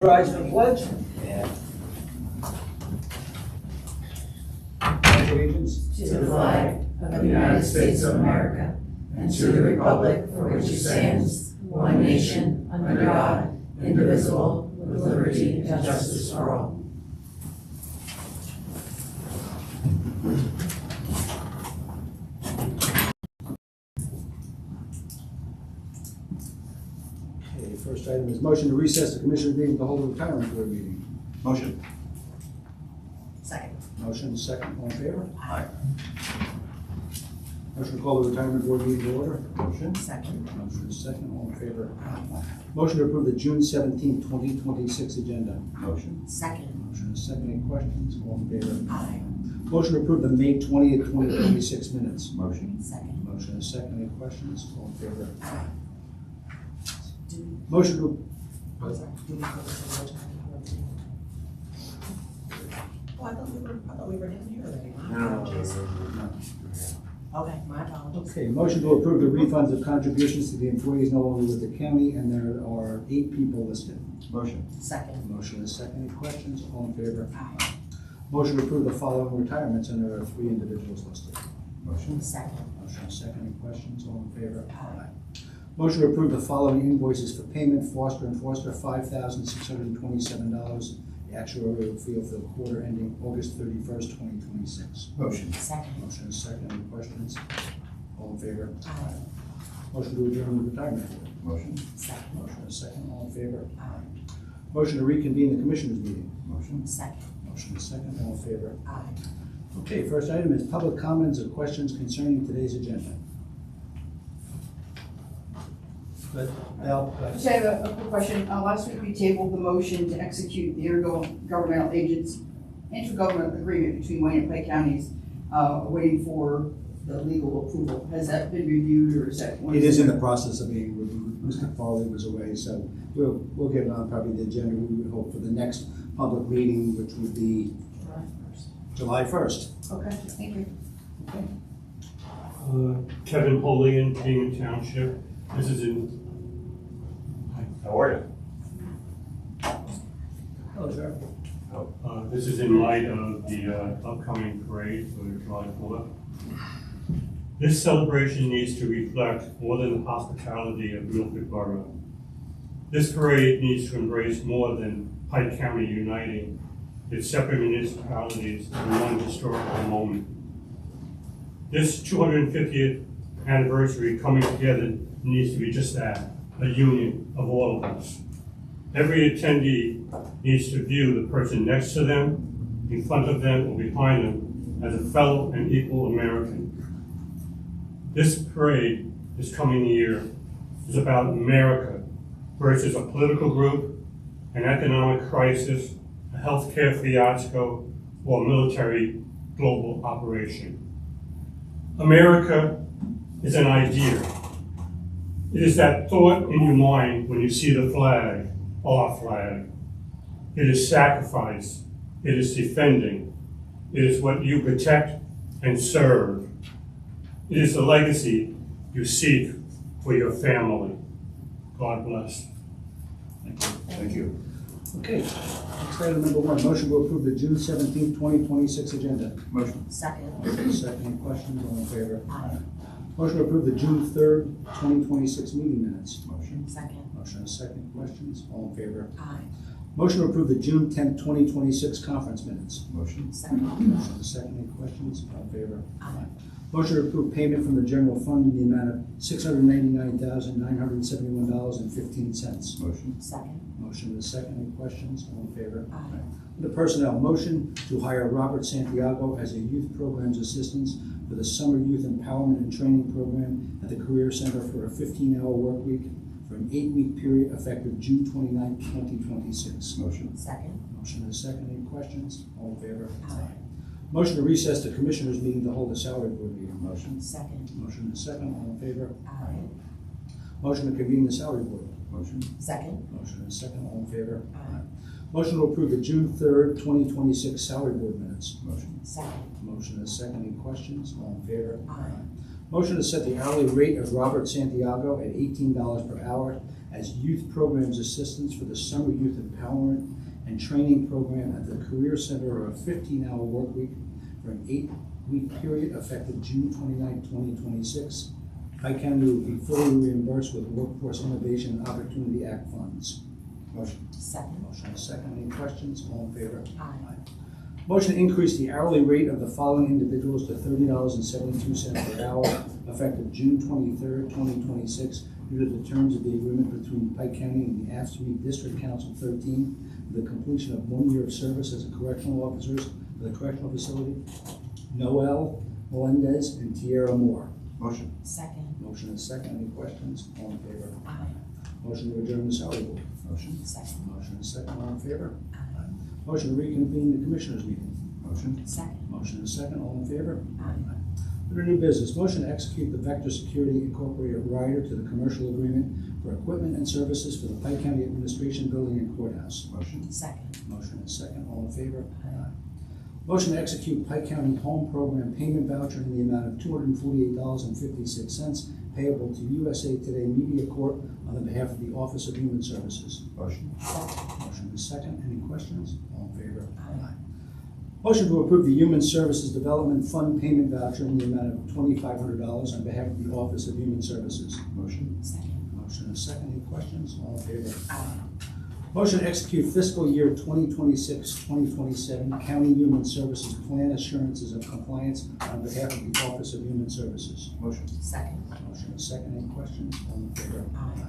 Rise to the pledge. Allegiance To the flag of the United States of America and to the republic for which it stands, one nation, under God, indivisible, with liberty and justice for all. Okay, first item is motion to recess the commissioner meeting to hold a retirement board meeting. Motion. Second. Motion second, all in favor? Aye. Motion to call the retirement board meeting to order. Motion. Second. Motion second, all in favor? Motion to approve the June 17th, 2026 agenda. Motion. Second. Motion second, any questions? All in favor? Aye. Motion to approve the May 20th, 2026 minutes. Motion. Second. Motion second, any questions? All in favor? Aye. Motion to, I'm sorry. Do we close the retirement board meeting? Oh, I thought we were down here already. My apologies. Okay, my apologies. okay, motion to approve the refunds of contributions to the employees no longer with the county, and there are 8 people listed. Motion. Second. Motion is second, any questions? All in favor? Aye. Motion to approve the following retirements, and there are 3 individuals listed. Motion. Second. Motion is second, any questions? All in favor? Aye. Motion to approve the following invoices for payment. Foster and Foster, $5,627. The actuarial fee for the quarter ending August 31st, 2026. Motion. Second. Motion is second, any questions? All in favor? Aye. Motion to adjourn the retirement board. Motion. Second. Motion is second, all in favor? Aye. Motion to reconvene the commissioners meeting. Motion. Second. Motion is second, all in favor? Aye. Okay, first item is public comments or questions concerning today's agenda. Good, Al, go ahead. Just have a quick question. Last week we tabled the motion to execute the intergovernmental agreement between Wayne and Pike counties, waiting for the legal approval. Has that been reviewed or is that? It is in the process of being reviewed. Mr. Farley was away, so we'll get it on probably the agenda, we would hope, for the next public meeting, which would be July 1st. Okay, thank you. Okay. Kevin Polian, Kingman Township. This is in. How are you? Hello, sir. This is in light of the upcoming parade for July 4th. This celebration needs to reflect more than the hospitality of Milford Borough. This parade needs to embrace more than Pike County uniting its separate municipalities in one historical moment. This 250th anniversary coming together needs to be just that, a union of all of us. Every attendee needs to view the person next to them, in front of them, or behind them as a fellow and equal American. This parade this coming year is about America versus a political group, an economic crisis, a healthcare fiasco, or a military global operation. America is an idea. It is that thought in your mind when you see the flag, our flag. It is sacrifice. It is defending. It is what you protect and serve. It is the legacy you seek for your family. God bless. Thank you. Okay, next item number 1, motion to approve the June 17th, 2026 agenda. Motion. Second. Motion second, any questions? All in favor? Aye. Motion to approve the June 3rd, 2026 meeting minutes. Motion. Second. Motion is second, questions? All in favor? Aye. Motion to approve the June 10th, 2026 conference minutes. Motion. Second. Motion is second, any questions? All in favor? Aye. Motion to approve payment from the general fund in the amount of $699,971.15. Motion. Second. Motion is second, any questions? All in favor? Aye. The personnel, motion to hire Robert Santiago as a youth programs assistant for the Summer Youth Empowerment and Training Program at the Career Center for a 15-hour work week for an 8-week period effective June 29, 2026. Motion. Second. Motion is second, any questions? All in favor? Aye. Motion to recess the commissioners meeting to hold a salary board meeting. Motion. Second. Motion is second, all in favor? Aye. Motion to convene the salary board. Motion. Second. Motion is second, all in favor? Aye. Motion to approve the June 3rd, 2026 salary board minutes. Motion. Second. Motion is second, any questions? All in favor? Aye. Motion to set the hourly rate of Robert Santiago at $18 per hour as youth programs assistants for the summer youth empowerment and training program at the Career Center or a 15-hour work week for an 8-week period effective June 29, 2026. Pike County will be fully reimbursed with Workforce Innovation and Opportunity Act funds. Motion. Second. Motion and second. Any questions? All in favor? Aye. Motion to increase the hourly rate of the following individuals to $30.72 per hour effective June 23rd, 2026 due to the terms of the agreement between Pike County and the AFSCME District Council 13 for the completion of 1 year of service as a correctional officers for the correctional facility. Noel Melendez and Tierra Moore. Motion. Second. Motion and second. Any questions? All in favor? Aye. Motion to adjourn the salary board. Motion. Second. Motion and second. All in favor? Aye. Motion to reconvene the Commissioners meeting. Motion. Second. Motion and second. All in favor? Aye. Under new business, motion to execute the Vector Security Incorporated rider to the commercial agreement for equipment and services for the Pike County Administration Building and Courthouse. Motion. Second. Motion and second. All in favor? Aye. Motion to execute Pike County Home Program payment voucher in the amount of $248.56 payable to USA Today Media Corp. on behalf of the Office of Human Services. Motion. Second. Motion and second. Any questions? All in favor? Aye. Motion to approve the Human Services Development Fund payment voucher in the amount of $2,500 on behalf of the Office of Human Services. Motion. Second. Motion and second. Any questions? All in favor? Aye. Motion to execute fiscal year 2026-2027 County Human Services Plan Assurances of Compliance on behalf of the Office of Human Services. Motion. Second. Motion and second. Any questions? All in favor? Aye.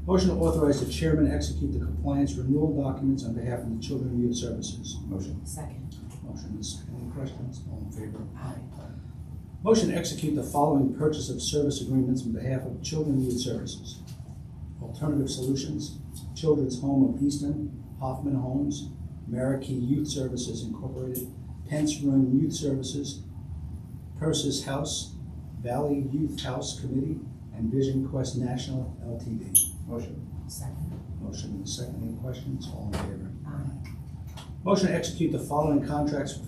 Motion to authorize the chairman to execute the compliance renewal documents on behalf of the Children and Youth Services. Motion. Second. Motion and second. Any questions? All in favor? Aye. Motion to execute the following purchase of service agreements on behalf of Children and Youth Services. Alternative Solutions, Children's Home of Easton, Hoffman Homes, Marquee Youth Services Incorporated, Pence Run Youth Services, Persis House, Valley Youth House Committee, and Vision Quest National Ltd. Motion. Second. Motion and second. Any questions? All in favor? Aye. Motion to execute the following contracts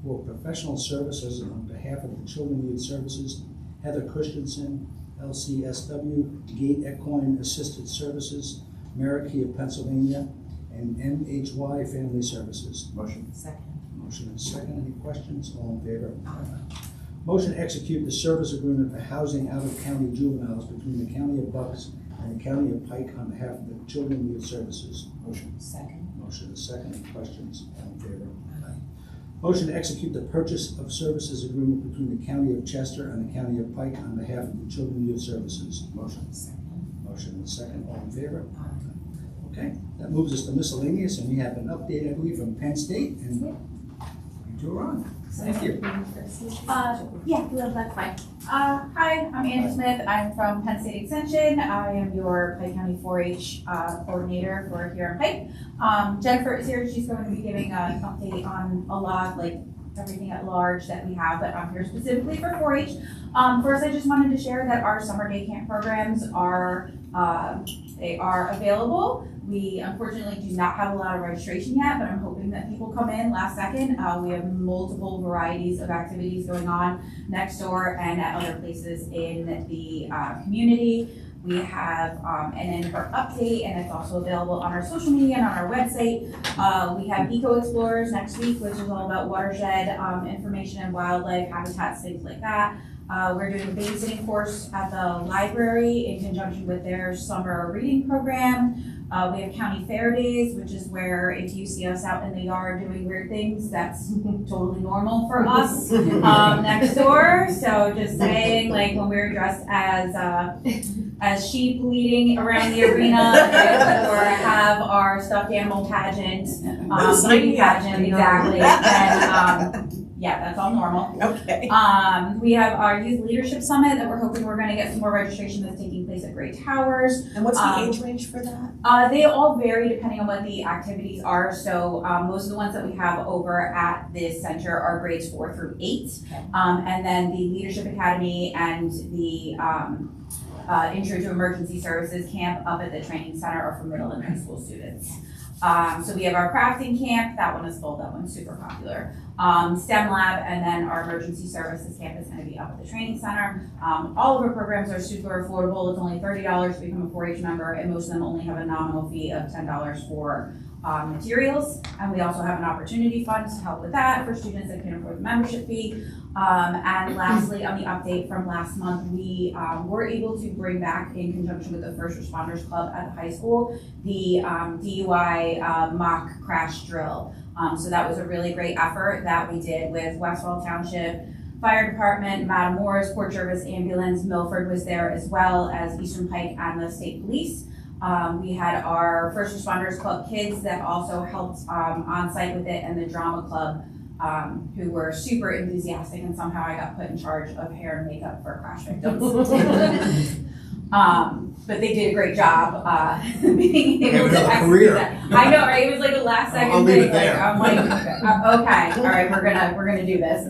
for professional services on behalf of the Children and Youth Services, Heather Christensen, LCSW, Gate Equine Assisted Services, Marquee of Pennsylvania, and MHY Family Services. Motion. Second. Motion and second. Any questions? All in favor? Aye. Motion to execute the service agreement for housing out-of-county juveniles between the County of Bucks and the County of Pike on behalf of the Children and Youth Services. Motion. Second. Motion and second. Any questions? All in favor? Aye. Motion to execute the purchase of services agreement between the County of Chester and the County of Pike on behalf of the Children and Youth Services. Motion. Second. Motion and second. All in favor? Aye. Okay, that moves us to miscellaneous, and we have an update, I believe, from Penn State, and you two are on. Thank you. That's fine. Hi, I'm Angie Smith. I'm from Penn State Extension. I am your Pike County 4-H coordinator for here in Pike. Jennifer is here. She's going to be giving an update on a lot, like everything at large that we have, but I'm here specifically for 4-H. First, I just wanted to share that our summer day camp programs are they are available. We unfortunately do not have a lot of registration yet, but I'm hoping that people come in last second. We have multiple varieties of activities going on next door and at other places in the community. We have an in-park update, and it's also available on our social media and on our website. We have Eco Explorers next week, which is all about watershed information and wildlife habitats, things like that. We're doing a babysitting course at the library in conjunction with their summer reading program. We have county fair days, which is where if you see us out in the yard doing weird things, that's totally normal for us next door. So just saying, like when we were dressed as sheep leading around the arena, or have our stuffed animal pageant, beauty pageant, exactly. And yeah, that's all normal. Okay. We have our youth leadership summit that we're hoping we're going to get some more registration that's taking place at Great Towers. And what's the age range for that? They all vary depending on what the activities are. So most of the ones that we have over at this center are grades 4 through 8. Okay. And then the Leadership Academy and the Intro to Emergency Services camp up at the training center are for middle and high school students. So we have our crafting camp, that one is full, that one's super popular. STEM lab, and then our emergency services camp is gonna be up at the training center. All of our programs are super affordable, it's only $30 to become a 4-H member, and most of them only have a nominal fee of $10 for materials. And we also have an opportunity fund to help with that for students that can afford the membership fee. And lastly, on the update from last month, we were able to bring back, in conjunction with the First Responders Club at the high school, the DUI mock crash drill. So that was a really great effort that we did with Westfall Township Fire Department, Matamoros, Port Jervis Ambulance, Milford was there, as well as Eastern Pike and the State Police. We had our First Responders Club kids that also helped on site with it, and the Drama Club, who were super enthusiastic, and somehow I got put in charge of hair and makeup for crash victims. But they did a great job being able to execute that. I know, right? It was like a last second thing. I'm like, okay, all right, we're gonna do this.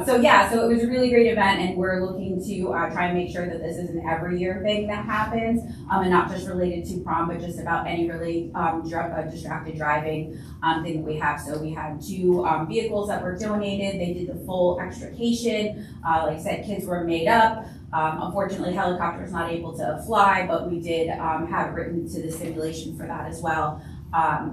So it was a really great event, and we're looking to try and make sure that this is an every year thing that happens, and not just related to prom, but just about any really distracted driving thing that we have. So we had 2 vehicles that were donated. They did the full extrication. Like I said, kids were made up. Unfortunately, helicopter was not able to fly, but we did have it written to the simulation for that as well.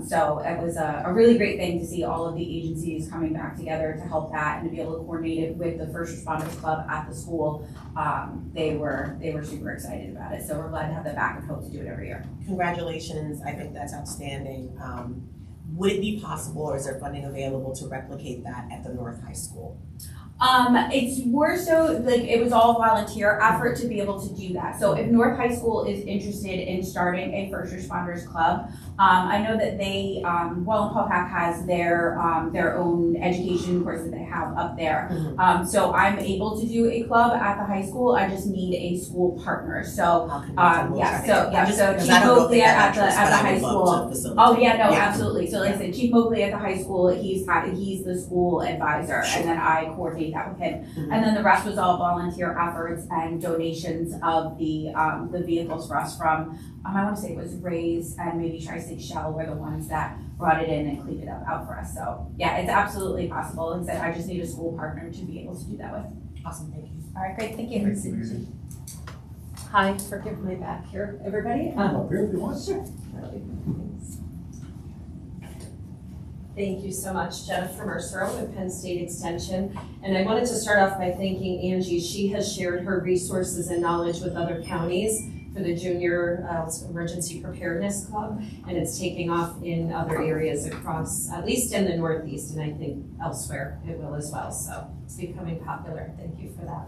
So it was a really great thing to see all of the agencies coming back together to help that, and to be able to coordinate it with the First Responders Club at the school. They were super excited about it. So we're glad to have that back and hope to do it every year. Congratulations, I think that's outstanding. Would it be possible, or is there funding available to replicate that at the North High School? It's more so like it was all volunteer effort to be able to do that. So if North High School is interested in starting a First Responders Club, I know that they, Wallenpaupack has their own education course that they have up there. So I'm able to do a club at the high school. I just need a school partner. So so Chief Mobley at the high school. Oh yeah, no, absolutely. So like I said, Chief Mobley at the high school, he's the school advisor, and then I coordinate that with him. And then the rest was all volunteer efforts and donations of the vehicles for us from, I want to say it was Ray's and maybe Tri-State Shell were the ones that brought it in and cleaned it up out for us. So yeah, it's absolutely possible. And said I just need a school partner to be able to do that with. Awesome, thank you. All right, great, thank you. Hi, forgive my back here, everybody. Up here if you want. Sure. Thank you so much, Jennifer Mercer with Penn State Extension. And I wanted to start off by thanking Angie. She has shared her resources and knowledge with other counties for the Junior Emergency Preparedness Club, and it's taking off in other areas across, at least in the Northeast, and I think elsewhere it will as well. So it's becoming popular. Thank you for that.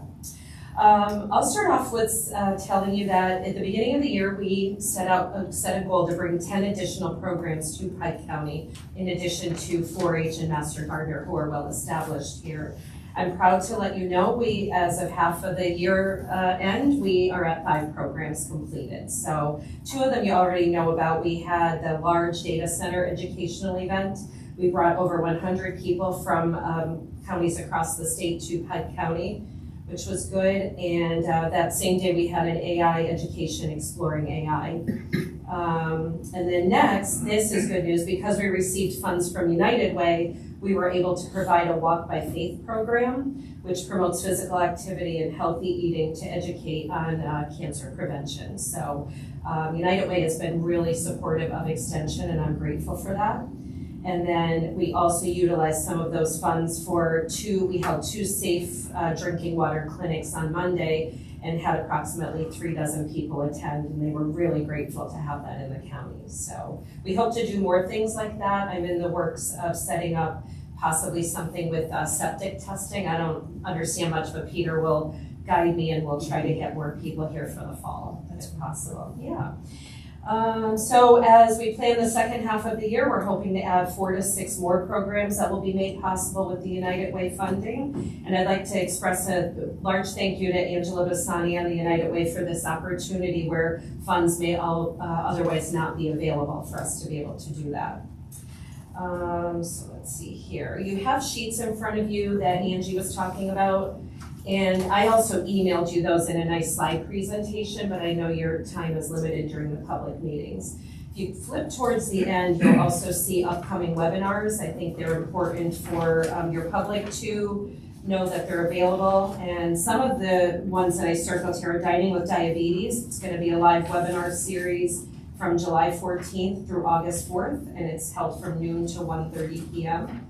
I'll start off with telling you that at the beginning of the year, we set a goal to bring 10 additional programs to Pike County, in addition to 4-H and Master Gardener, who are well established here. I'm proud to let you know we, as of half of the year end, we are at 5 programs completed. So 2 of them you already know about. We had the large data center educational event. We brought over 100 people from counties across the state to Pike County, which was good. And that same day we had an AI education, exploring AI. And then next, this is good news, because we received funds from United Way, we were able to provide a Walk by Faith program, which promotes physical activity and healthy eating to educate on cancer prevention. So United Way has been really supportive of Extension, and I'm grateful for that. And then we also utilized some of those funds for we held 2 safe drinking water clinics on Monday, and had approximately 3 dozen people attend, and they were really grateful to have that in the county. So we hope to do more things like that. I'm in the works of setting up possibly something with septic testing. I don't understand much, but Peter will guide me, and we'll try to get more people here for the fall, if possible. Yeah. So as we plan the second half of the year, we're hoping to add 4 to 6 more programs that will be made possible with the United Way funding. And I'd like to express a large thank you to Angela Bassani and the United Way for this opportunity, where funds may otherwise not be available for us to be able to do that. So let's see here. You have sheets in front of you that Angie was talking about. And I also emailed you those in a nice slide presentation, but I know your time is limited during the public meetings. If you flip towards the end, you'll also see upcoming webinars. I think they're important for your public to know that they're available. And some of the ones that I circled here are Dining with Diabetes. It's going to be a live webinar series from July 14th through August 4th, and it's held from noon to 1:30 p.m.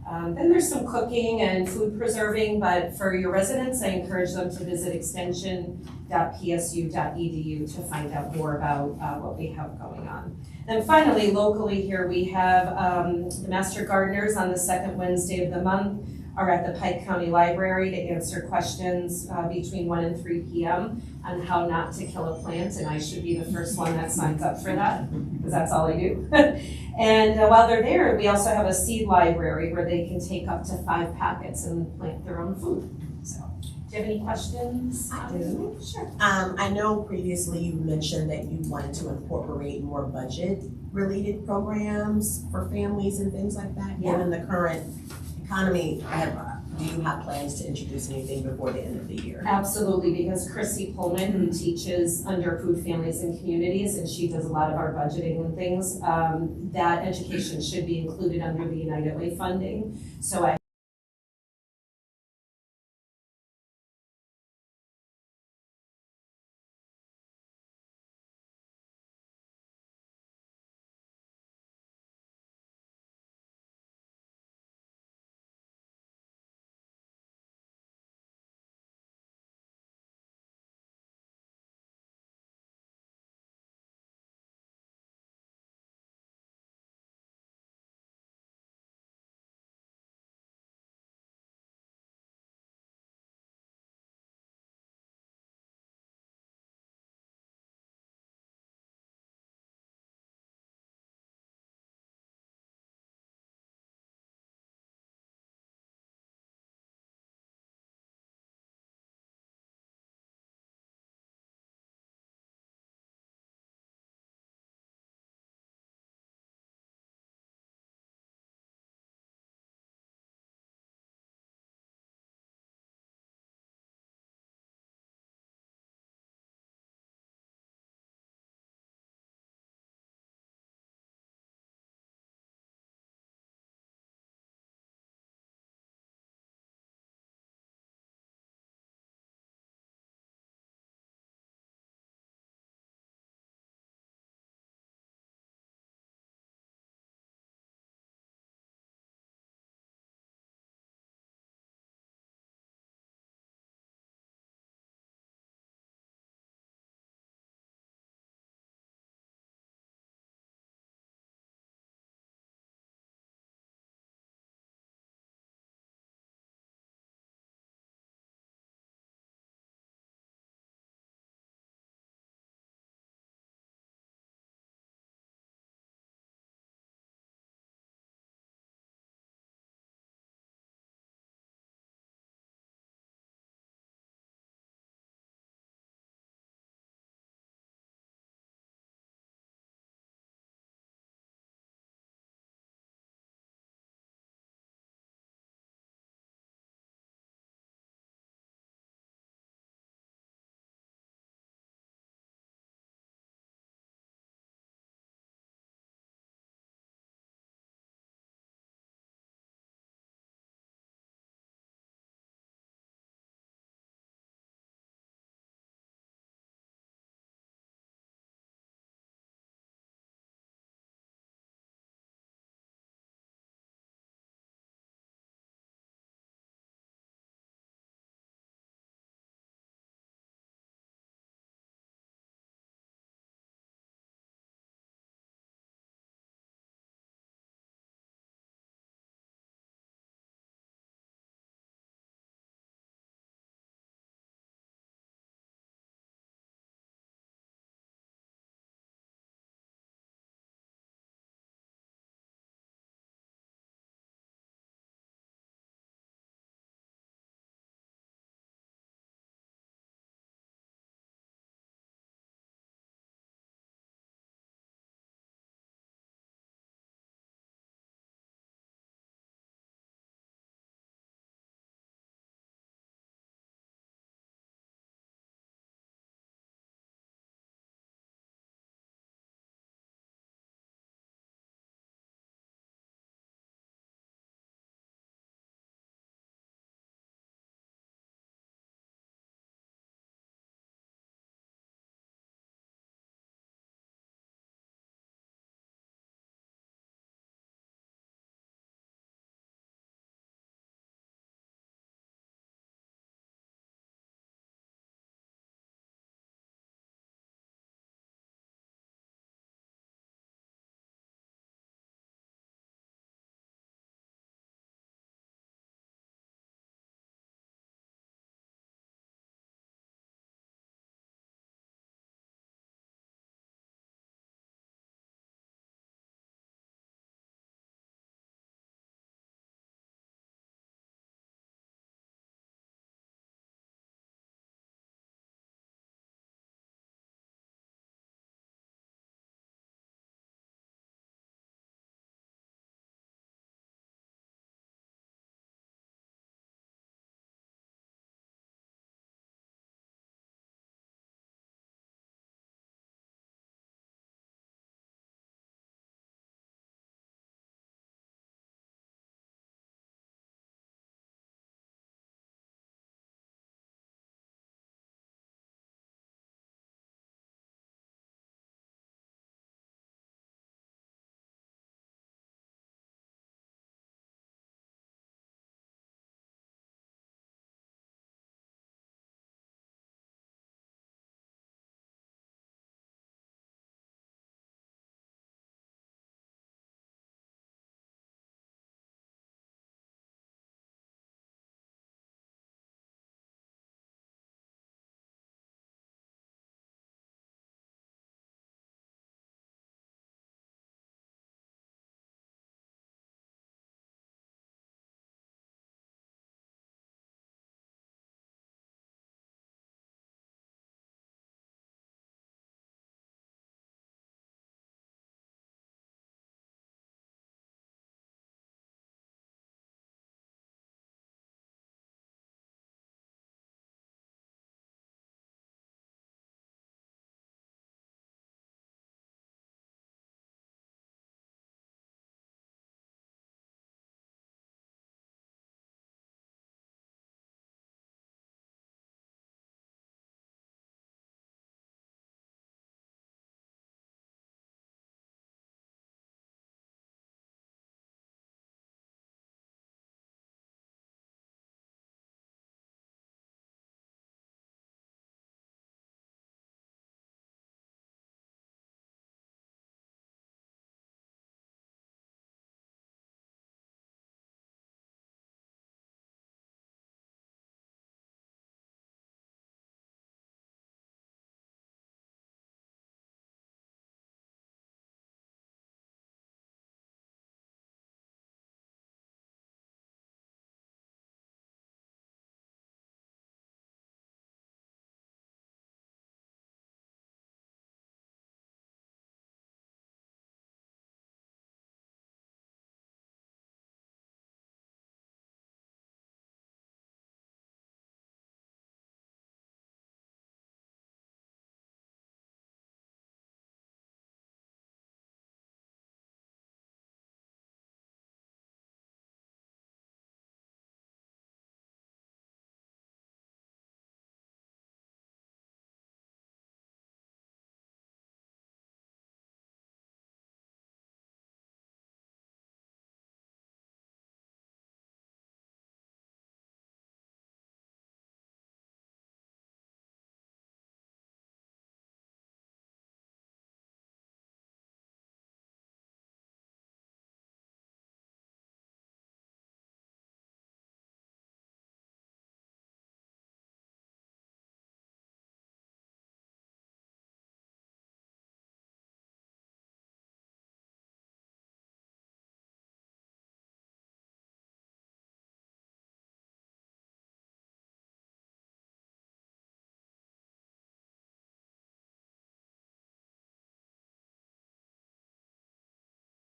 Then there's some cooking and food preserving, but for your residents, I encourage them to visit extension.psu.edu to find out more about what we have going on. Then finally, locally here, we have the Master Gardeners on the second Wednesday of the month are at the Pike County Library to answer questions between 1 and 3 p.m. on how not to kill a plant, and I should be the first one that signs up for that, because that's all I do. And while they're there, we also have a seed library where they can take up to 5 packets and plant their own food. So, do you have any questions? I do. Sure. I know previously you mentioned that you wanted to incorporate more budget-related programs for families and things like that. Yeah. Given the current economy, do you have plans to introduce anything before the end of the year? Absolutely, because Chrissy Pullman, who teaches under Food Families and Communities, and she does a lot of our budgeting and things, that education should be included under the United Way funding. So I